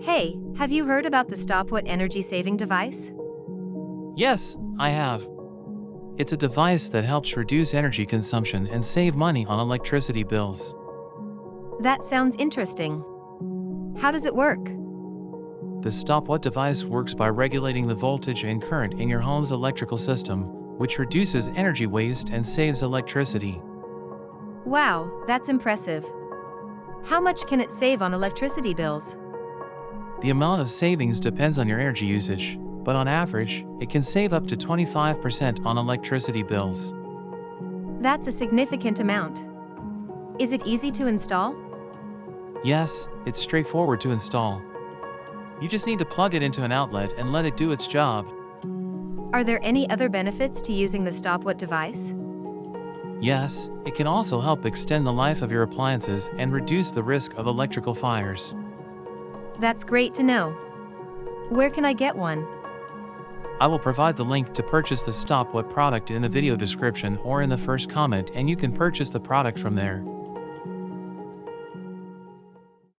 Hey, have you heard about the StopWatt Energy Saving Device? Yes, I have. It's a device that helps reduce energy consumption and save money on electricity bills. That sounds interesting. How does it work? The StopWatt device works by regulating the voltage and current in your home's electrical system, which reduces energy waste and saves electricity. Wow, that's impressive. How much can it save on electricity bills? The amount of savings depends on your energy usage, but on average, it can save up to 25% on electricity bills. That's a significant amount. Is it easy to install? Yes, it's straightforward to install. You just need to plug it into an outlet and let it do its job. Are there any other benefits to using the StopWatt device? Yes, it can also help extend the life of your appliances and reduce the risk of electrical fires. That's great to know. Where can I get one? I will provide the link to purchase the StopWatt product in the video description or in the first comment, and you can purchase the product from there.